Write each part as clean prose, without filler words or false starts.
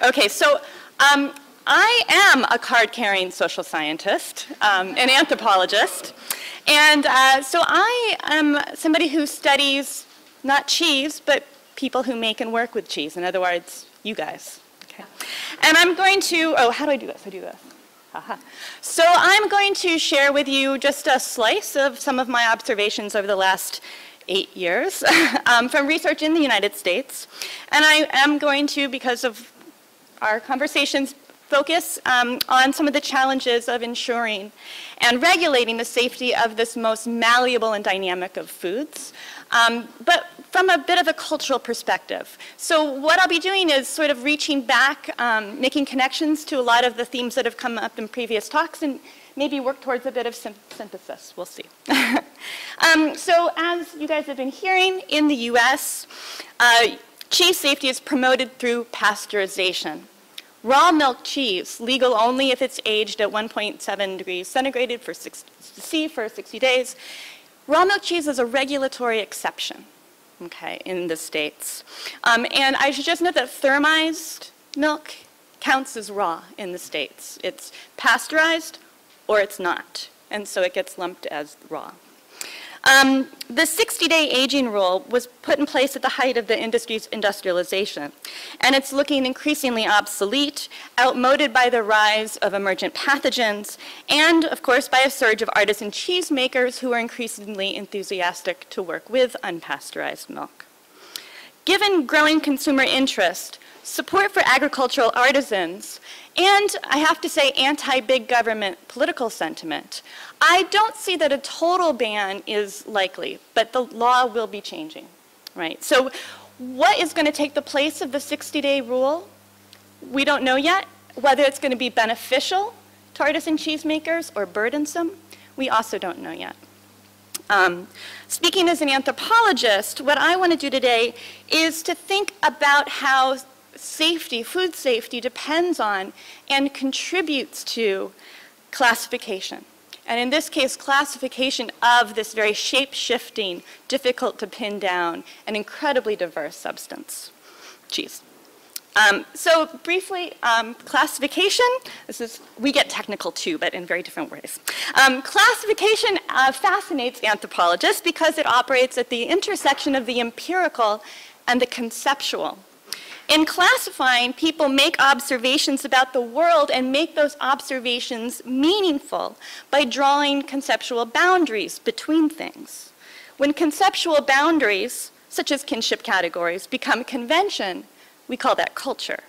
Okay, so I am a card-carrying social scientist, an anthropologist, and so I am somebody who studies not cheese, but people who make and work with cheese. In other words, you guys. Okay. And I'm going to, oh, how do I do this? I do this. Aha. So I'm going to share with you just a slice of some of my observations over the last 8 years from research in the United States. And I am going to, because of our conversations, focus on some of the challenges of ensuring and regulating the safety of this most malleable and dynamic of foods, but from a bit of a cultural perspective. So what I'll be doing is sort of reaching back, making connections to a lot of the themes that have come up in previous talks, and maybe work towards a bit of synthesis. We'll see. So as you guys have been hearing, in the US, cheese safety is promoted through pasteurization. Raw milk cheese, legal only if it's aged at 1.7 degrees centigrade for 60 days. Raw milk cheese is a regulatory exception, okay, in the States. And I should just note that thermized milk counts as raw in the States. It's pasteurized or it's not, and so it gets lumped as raw. The 60-day aging rule was put in place at the height of the industry's industrialization, and it's looking increasingly obsolete, outmoded by the rise of emergent pathogens, and, of course, by a surge of artisan cheesemakers who are increasingly enthusiastic to work with unpasteurized milk. Given growing consumer interest, support for agricultural artisans, and I have to say anti-big government political sentiment, I don't see that a total ban is likely, but the law will be changing, right? So what is going to take the place of the 60-day rule? We don't know yet. Whether it's going to be beneficial to artisan cheesemakers or burdensome, we also don't know yet. Speaking as an anthropologist, what I want to do today is to think about how safety, food safety, depends on and contributes to classification. And in this case, classification of this very shape-shifting, difficult to pin down, and incredibly diverse substance, cheese. So briefly, classification, we get technical too, but in very different ways. Classification fascinates anthropologists because it operates at the intersection of the empirical and the conceptual. In classifying, people make observations about the world and make those observations meaningful by drawing conceptual boundaries between things. When conceptual boundaries, such as kinship categories, become convention, we call that culture.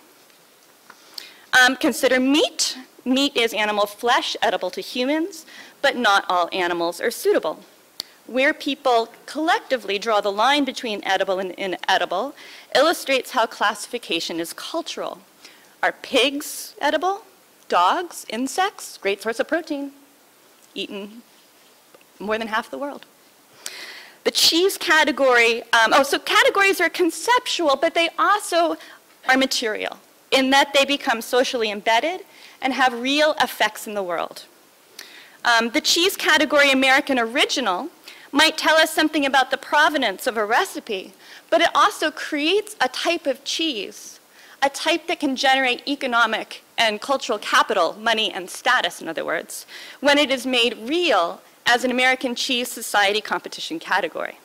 Consider meat. Meat is animal flesh, edible to humans, but not all animals are suitable. Where people collectively draw the line between edible and inedible illustrates how classification is cultural. Are pigs edible? Dogs? Insects? Great source of protein. Eaten more than half the world. The cheese category, so categories are conceptual, but they also are material in that they become socially embedded and have real effects in the world. The cheese category, American original, might tell us something about the provenance of a recipe, but it also creates a type of cheese, a type that can generate economic and cultural capital, money and status, in other words, when it is made real as an American cheese society competition category.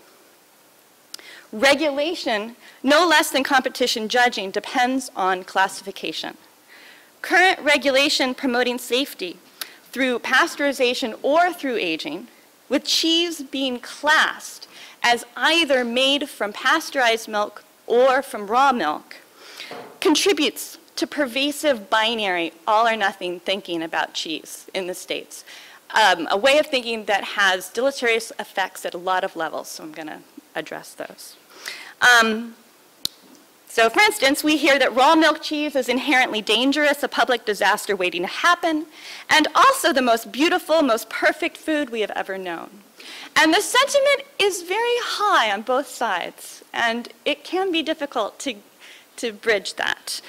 Regulation, no less than competition judging, depends on classification. Current regulation promoting safety through pasteurization or through aging, with cheese being classed as either made from pasteurized milk or from raw milk, contributes to pervasive binary, all or nothing thinking about cheese in the States. A way of thinking that has deleterious effects at a lot of levels, so I'm going to address those. So for instance, we hear that raw milk cheese is inherently dangerous, a public disaster waiting to happen, and also the most beautiful, most perfect food we have ever known. And the sentiment is very high on both sides, and it can be difficult to bridge that.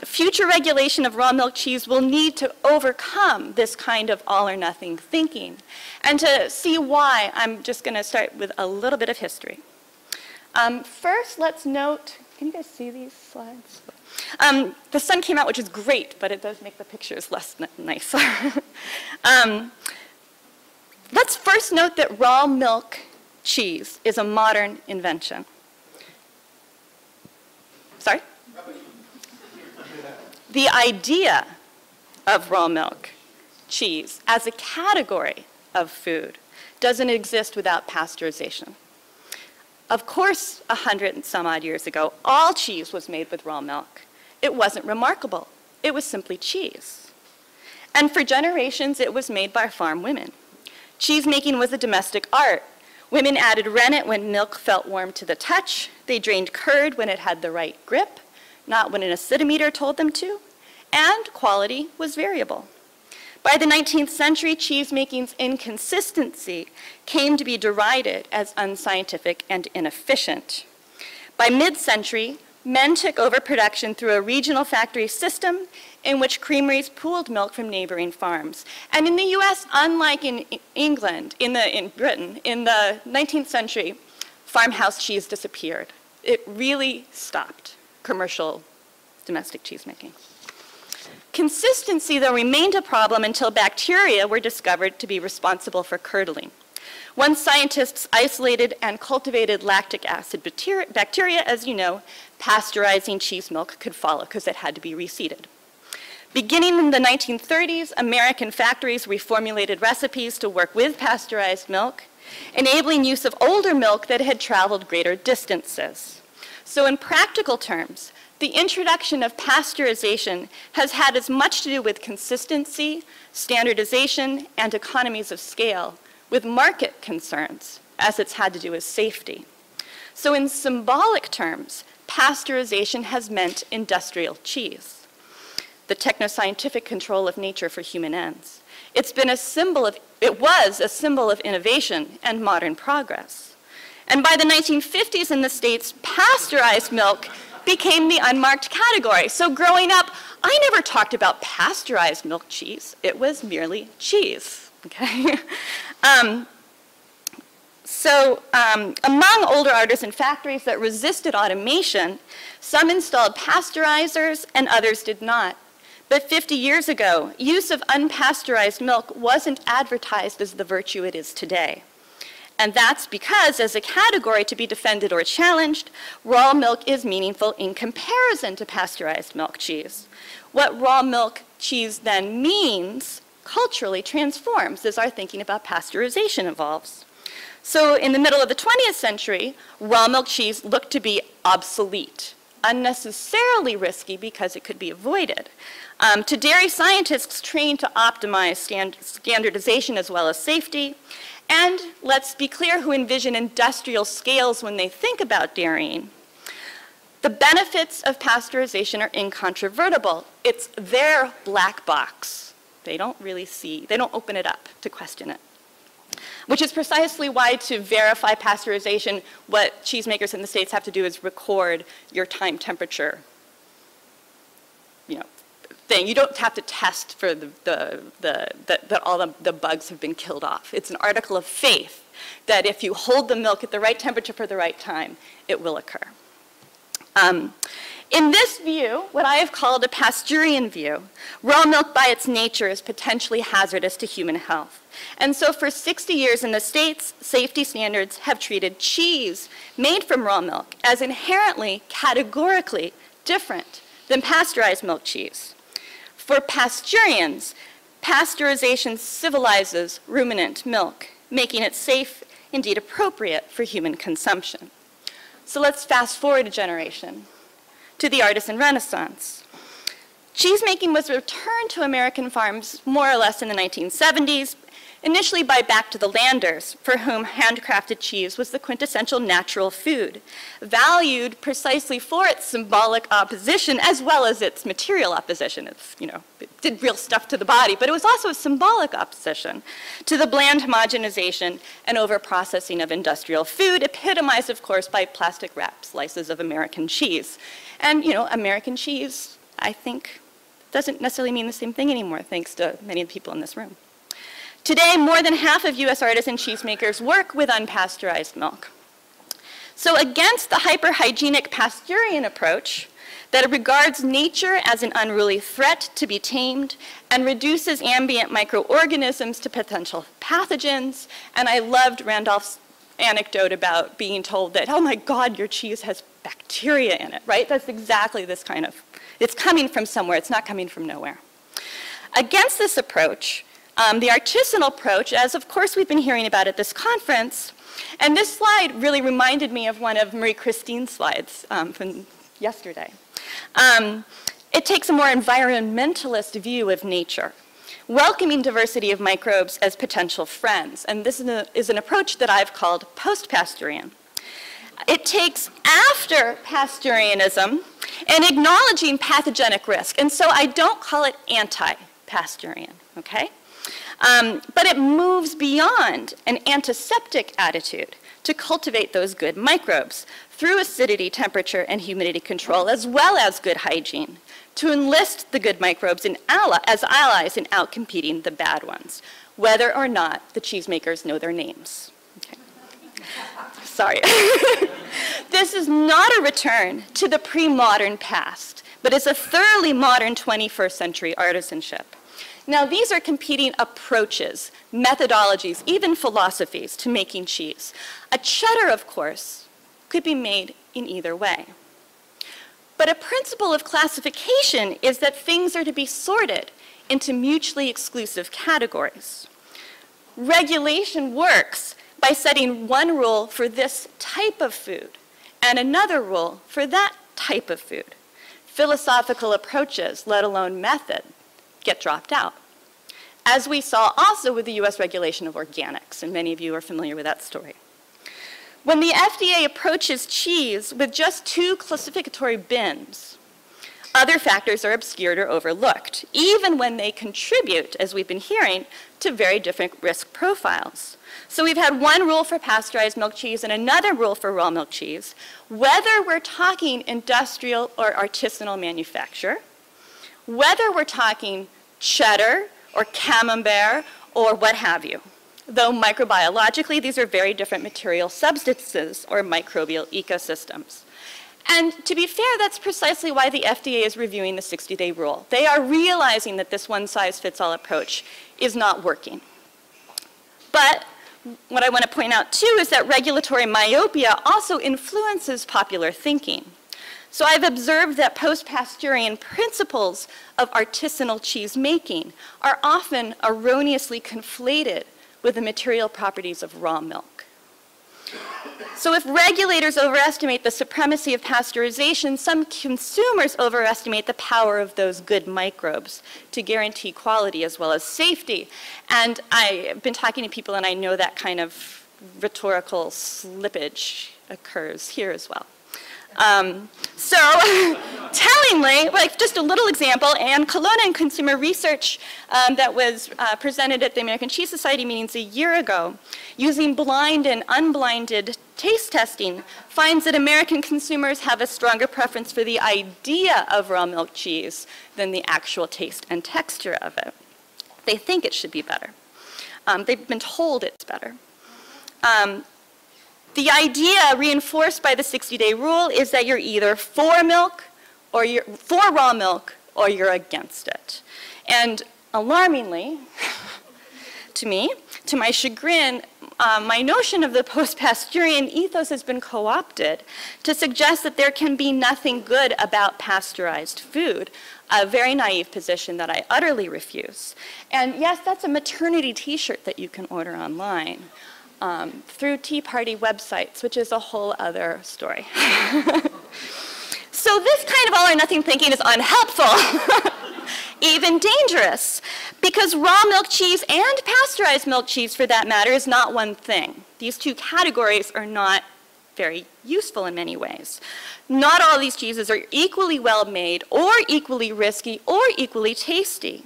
Future regulation of raw milk cheese will need to overcome this kind of all or nothing thinking. And to see why, I'm just going to start with a little bit of history. First, let's note, can you guys see these slides? The sun came out, which is great, but it does make the pictures less nice. Let's first note that raw milk cheese is a modern invention. Sorry? The idea of raw milk cheese as a category of food doesn't exist without pasteurization. Of course, 100 and some odd years ago, all cheese was made with raw milk. It wasn't remarkable. It was simply cheese. And for generations, it was made by farm women. Cheese making was a domestic art. Women added rennet when milk felt warm to the touch. They drained curd when it had the right grip, not when an acidometer told them to. And quality was variable. By the 19th century, cheesemaking's inconsistency came to be derided as unscientific and inefficient. By mid-century, men took over production through a regional factory system in which creameries pooled milk from neighboring farms. And in the US, unlike in England, in Britain, in the 19th century, farmhouse cheese disappeared. It really stopped commercial domestic cheesemaking. Consistency, though, remained a problem until bacteria were discovered to be responsible for curdling. Once scientists isolated and cultivated lactic acid bacteria, as you know, pasteurizing cheese milk could follow because it had to be reseeded. Beginning in the 1930s, American factories reformulated recipes to work with pasteurized milk, enabling use of older milk that had traveled greater distances. So in practical terms, the introduction of pasteurization has had as much to do with consistency, standardization, and economies of scale with market concerns as it's had to do with safety. So in symbolic terms, pasteurization has meant industrial cheese, the technoscientific control of nature for human ends. It was a symbol of innovation and modern progress. And by the 1950s in the States, pasteurized milk became the unmarked category. So growing up, I never talked about pasteurized milk cheese. It was merely cheese, okay? Among older artisan factories that resisted automation, some installed pasteurizers and others did not. But 50 years ago, use of unpasteurized milk wasn't advertised as the virtue it is today. And that's because, as a category to be defended or challenged, raw milk is meaningful in comparison to pasteurized milk cheese. What raw milk cheese then means culturally transforms as our thinking about pasteurization evolves. So in the middle of the 20th century, raw milk cheese looked to be obsolete, unnecessarily risky because it could be avoided. To dairy scientists trained to optimize standardization as well as safety, and let's be clear, who envision industrial scales when they think about dairying. The benefits of pasteurization are incontrovertible. It's their black box. They don't open it up to question it. Which is precisely why, to verify pasteurization, what cheesemakers in the States have to do is record your time temperature, thing. You don't have to test for that all the bugs have been killed off. It's an article of faith that if you hold the milk at the right temperature for the right time, it will occur. In this view, what I have called a Pasteurian view, raw milk by its nature is potentially hazardous to human health. And so for 60 years in the States, safety standards have treated cheese made from raw milk as inherently, categorically different than pasteurized milk cheese. For Pasteurians, pasteurization civilizes ruminant milk, making it safe, indeed appropriate for human consumption. So let's fast forward a generation to the Artisan Renaissance. Cheesemaking was returned to American farms more or less in the 1970s, initially by back-to-the-landers, for whom handcrafted cheese was the quintessential natural food, valued precisely for its symbolic opposition as well as its material opposition. It did real stuff to the body, but it was also a symbolic opposition to the bland homogenization and over-processing of industrial food, epitomized, of course, by plastic wrap slices of American cheese. And, American cheese, I think, doesn't necessarily mean the same thing anymore, thanks to many of the people in this room. Today, more than half of US artisan cheesemakers work with unpasteurized milk. So against the hyperhygienic Pasteurian approach, that it regards nature as an unruly threat to be tamed and reduces ambient microorganisms to potential pathogens. And I loved Randolph's anecdote about being told that, oh my God, your cheese has bacteria in it, right? That's exactly this kind of, it's coming from somewhere, it's not coming from nowhere. Against this approach, the artisanal approach, as of course we've been hearing about at this conference, and this slide really reminded me of one of Marie Christine's slides from yesterday. It takes a more environmentalist view of nature, welcoming diversity of microbes as potential friends. And this is an approach that I've called post-Pasteurian. It takes after Pasteurianism and acknowledging pathogenic risk. And so I don't call it anti-Pasteurian, okay? But it moves beyond an antiseptic attitude to cultivate those good microbes through acidity, temperature, and humidity control, as well as good hygiene, to enlist the good microbes as allies in outcompeting the bad ones, whether or not the cheesemakers know their names. Okay. Sorry. This is not a return to the pre-modern past, but is a thoroughly modern 21st century artisanship. Now, these are competing approaches, methodologies, even philosophies to making cheese. A cheddar, of course, could be made in either way. But a principle of classification is that things are to be sorted into mutually exclusive categories. Regulation works by setting one rule for this type of food and another rule for that type of food. Philosophical approaches, let alone method, get dropped out. As we saw also with the US regulation of organics, and many of you are familiar with that story. When the FDA approaches cheese with just 2 classificatory bins, other factors are obscured or overlooked, even when they contribute, as we've been hearing, to very different risk profiles. So we've had one rule for pasteurized milk cheese and another rule for raw milk cheese, whether we're talking industrial or artisanal manufacture, whether we're talking cheddar or camembert or what have you. Though microbiologically, these are very different material substances or microbial ecosystems. And to be fair, that's precisely why the FDA is reviewing the 60-day rule. They are realizing that this one-size-fits-all approach is not working. But what I want to point out too is that regulatory myopia also influences popular thinking. So I've observed that post-Pasteurian principles of artisanal cheese making are often erroneously conflated with the material properties of raw milk. So if regulators overestimate the supremacy of pasteurization, some consumers overestimate the power of those good microbes to guarantee quality as well as safety. And I've been talking to people and I know that kind of rhetorical slippage occurs here as well. So tellingly, like just a little example, Ann Colonna in Consumer Research that was presented at the American Cheese Society meetings a year ago, using blind and unblinded taste testing, finds that American consumers have a stronger preference for the idea of raw milk cheese than the actual taste and texture of it. They think it should be better. They've been told it's better. The idea reinforced by the 60-day rule is that you're either for milk or you're for raw milk or you're against it. And alarmingly, to me, to my chagrin, my notion of the post-Pasteurian ethos has been co-opted to suggest that there can be nothing good about pasteurized food, a very naive position that I utterly refuse. And yes, that's a maternity t-shirt that you can order online. Through Tea Party websites, which is a whole other story. So this kind of all or nothing thinking is unhelpful, even dangerous, because raw milk cheese and pasteurized milk cheese, for that matter, is not one thing. These two categories are not very useful in many ways. Not all these cheeses are equally well made or equally risky or equally tasty.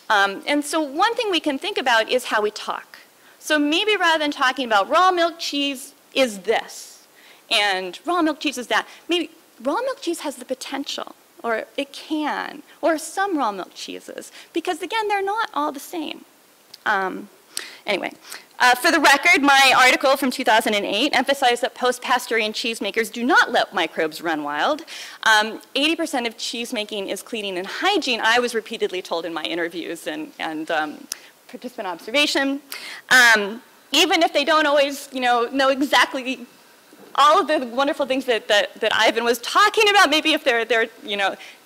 And so one thing we can think about is how we talk. So maybe rather than talking about raw milk cheese is this, and raw milk cheese is that, maybe raw milk cheese has the potential, or it can, or some raw milk cheeses, because again, they're not all the same. Anyway, For the record, my article from 2008 emphasized that post-Pasteurian cheesemakers do not let microbes run wild. 80% of cheesemaking is cleaning and hygiene, I was repeatedly told in my interviews and participant observation. Even if they don't always, know exactly all of the wonderful things that Ivan was talking about, maybe if their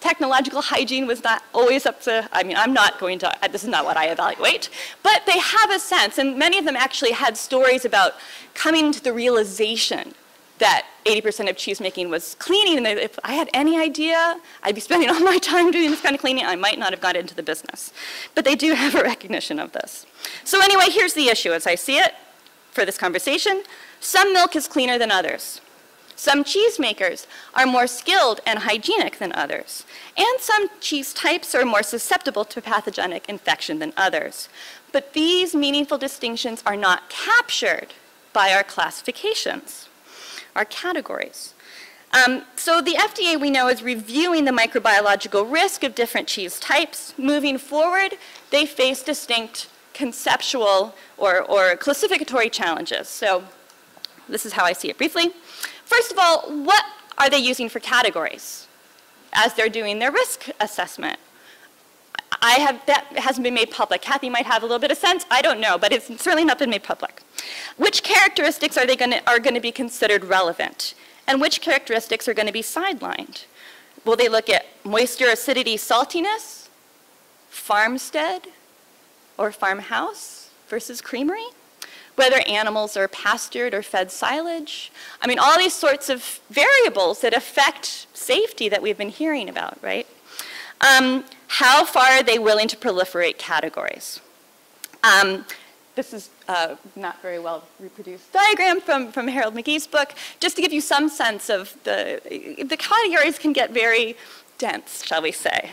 technological hygiene was not always up to, I'm not going to, this is not what I evaluate, but they have a sense, and many of them actually had stories about coming to the realization that 80% of cheesemaking was cleaning, and if I had any idea, I'd be spending all my time doing this kind of cleaning, I might not have got into the business. But they do have a recognition of this. So anyway, here's the issue as I see it for this conversation. Some milk is cleaner than others. Some cheesemakers are more skilled and hygienic than others. And some cheese types are more susceptible to pathogenic infection than others. But these meaningful distinctions are not captured by our classifications, our categories. So the FDA, we know, is reviewing the microbiological risk of different cheese types. Moving forward, they face distinct conceptual or classificatory challenges. So this is how I see it briefly. First of all, what are they using for categories as they're doing their risk assessment? That hasn't been made public. Kathy might have a little bit of sense. I don't know, but it's certainly not been made public. Which characteristics are going to be considered relevant? And which characteristics are going to be sidelined? Will they look at moisture, acidity, saltiness, farmstead, or farmhouse versus creamery? Whether animals are pastured or fed silage. All these sorts of variables that affect safety that we've been hearing about, right? How far are they willing to proliferate categories? This is not very well reproduced diagram from Harold McGee's book, just to give you some sense of the categories can get very dense, shall we say.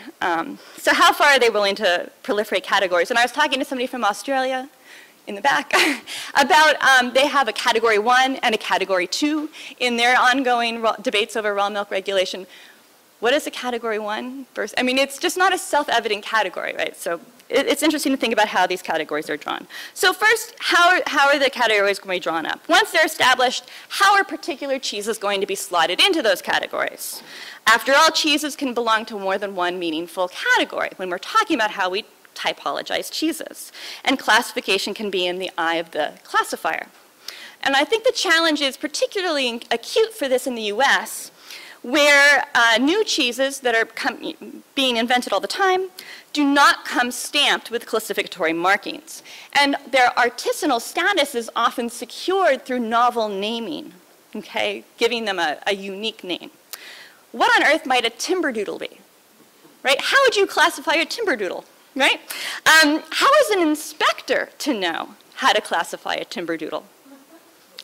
So how far are they willing to proliferate categories? And I was talking to somebody from Australia in the back about they have a category 1 and a category 2 in their ongoing debates over raw milk regulation. What is a category 1 versus, it's just not a self-evident category, right? So it's interesting to think about how these categories are drawn. So first, how are the categories going to be drawn up? Once they're established, how are particular cheeses going to be slotted into those categories? After all, cheeses can belong to more than one meaningful category when we're talking about how we typologize cheeses. And classification can be in the eye of the classifier. And I think the challenge is particularly acute for this in the US, where new cheeses that are being invented all the time do not come stamped with classificatory markings. And their artisanal status is often secured through novel naming, okay, giving them a unique name. What on earth might a timberdoodle be, right? How would you classify a timberdoodle, right? How is an inspector to know how to classify a timberdoodle?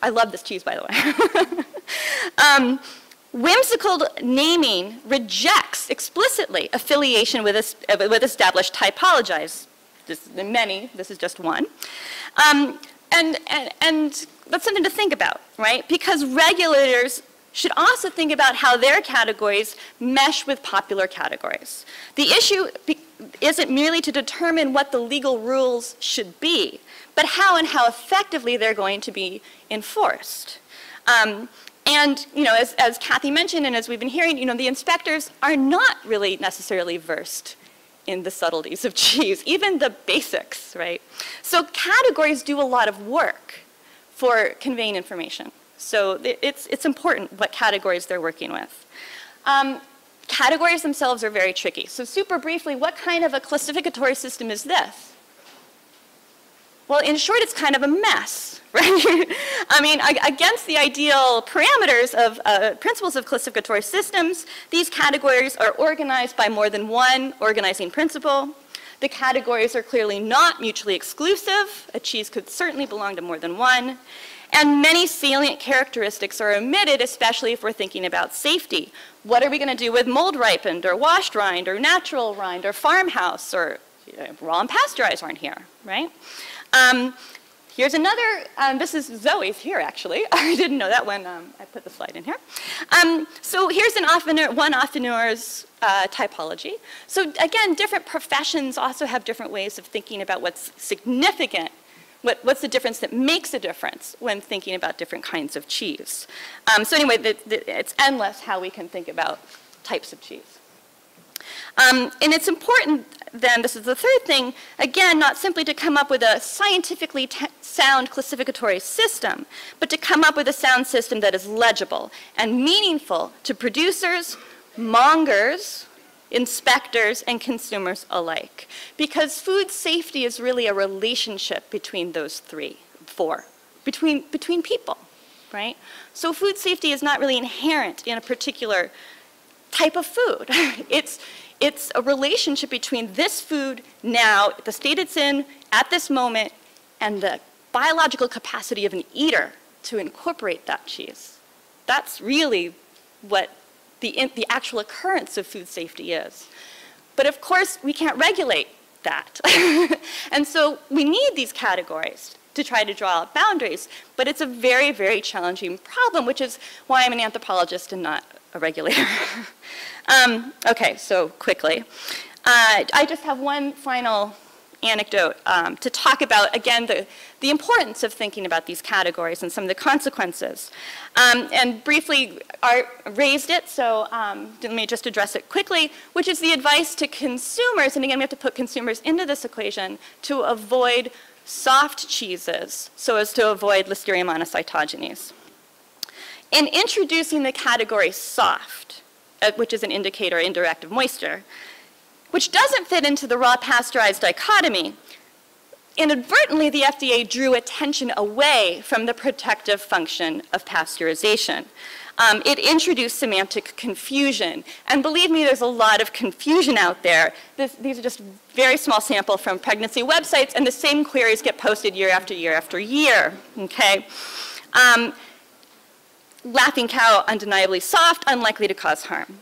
I love this cheese, by the way. Whimsical naming rejects explicitly affiliation with established typologies. This is just one. And that's something to think about, right? Because regulators should also think about how their categories mesh with popular categories. The issue isn't merely to determine what the legal rules should be, but how and how effectively they're going to be enforced. And as Kathy mentioned, and as we've been hearing, the inspectors are not really necessarily versed in the subtleties of cheese, even the basics, right? So categories do a lot of work for conveying information. So it's important what categories they're working with. Categories themselves are very tricky. So super briefly, what kind of a classificatory system is this? Well, in short, it's kind of a mess, right? Against the ideal parameters of principles of classificatory systems, these categories are organized by more than one organizing principle. The categories are clearly not mutually exclusive. A cheese could certainly belong to more than one. And many salient characteristics are omitted, especially if we're thinking about safety. What are we going to do with mold ripened or washed rind or natural rind or farmhouse or raw and pasteurized aren't here, right? Here's another, this is Zoe's here actually. I didn't know that when I put the slide in here. So here's one affineur's typology. So again, different professions also have different ways of thinking about what's significant What's the difference that makes a difference when thinking about different kinds of cheese? So anyway, it's endless how we can think about types of cheese. And it's important then, this is the third thing, again, not simply to come up with a scientifically sound classificatory system, but to come up with a sound system that is legible and meaningful to producers, mongers, inspectors, and consumers alike. Because food safety is really a relationship between those four, between people, right? So food safety is not really inherent in a particular type of food. It's a relationship between this food now, the state it's in at this moment, and the biological capacity of an eater to incorporate that cheese. That's really what the actual occurrence of food safety is. But of course, we can't regulate that. And so we need these categories to try to draw out boundaries. But it's a very, very challenging problem, which is why I'm an anthropologist and not a regulator. Okay, so quickly. I just have one final anecdote to talk about, again, the importance of thinking about these categories and some of the consequences. And briefly, Art raised it, so let me just address it quickly, which is the advice to consumers, and again, we have to put consumers into this equation, to avoid soft cheeses so as to avoid Listeria monocytogenes. In introducing the category soft, which is an indicator indirect of moisture, which doesn't fit into the raw pasteurized dichotomy, inadvertently the FDA drew attention away from the protective function of pasteurization. It introduced semantic confusion. And believe me, there's a lot of confusion out there. These are just very small sample from pregnancy websites, and the same queries get posted year after year after year, okay? Laughing cow, undeniably soft, unlikely to cause harm.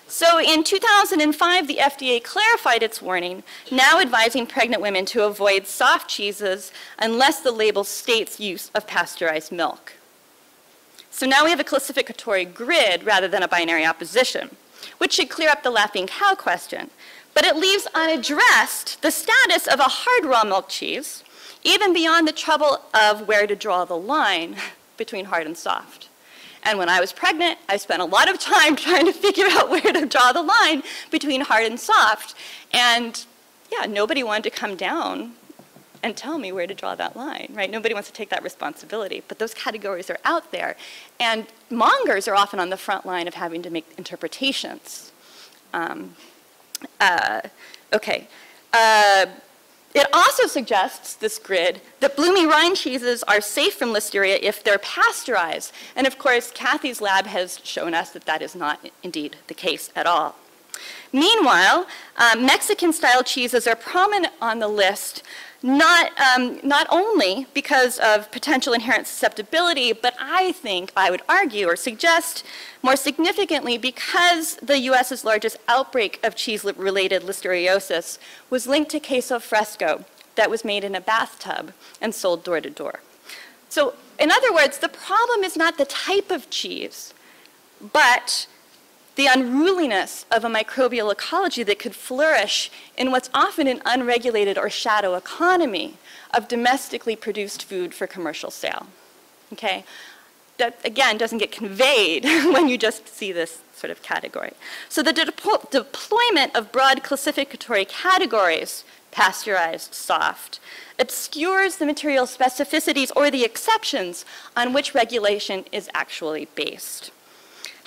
So in 2005, the FDA clarified its warning, now advising pregnant women to avoid soft cheeses unless the label states use of pasteurized milk. So now we have a classificatory grid rather than a binary opposition, which should clear up the laughing cow question. But it leaves unaddressed the status of a hard raw milk cheese, even beyond the trouble of where to draw the line between hard and soft. And when I was pregnant, I spent a lot of time trying to figure out where to draw the line between hard and soft. And yeah, nobody wanted to come down and tell me where to draw that line, right? Nobody wants to take that responsibility. But those categories are out there. And mongers are often on the front line of having to make interpretations. It also suggests, this grid, that bloomy rind cheeses are safe from Listeria if they're pasteurized. And of course, Kathy's lab has shown us that that is not indeed the case at all. Meanwhile, Mexican-style cheeses are prominent on the list, not only because of potential inherent susceptibility, but I would argue or suggest more significantly because the US's largest outbreak of cheese-related listeriosis was linked to queso fresco that was made in a bathtub and sold door to door. So in other words, the problem is not the type of cheese, but the unruliness of a microbial ecology that could flourish in what's often an unregulated or shadow economy of domestically produced food for commercial sale, okay? That, again, doesn't get conveyed when you just see this sort of category. So the deployment of broad classificatory categories, pasteurized, soft, obscures the material specificities or the exceptions on which regulation is actually based.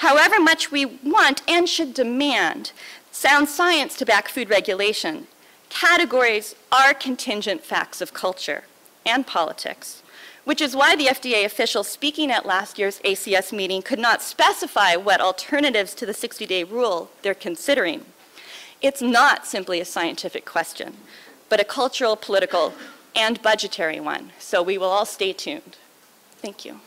However much we want and should demand sound science to back food regulation, categories are contingent facts of culture and politics, which is why the FDA official speaking at last year's ACS meeting could not specify what alternatives to the 60-day rule they're considering. It's not simply a scientific question, but a cultural, political, and budgetary one. So we will all stay tuned. Thank you.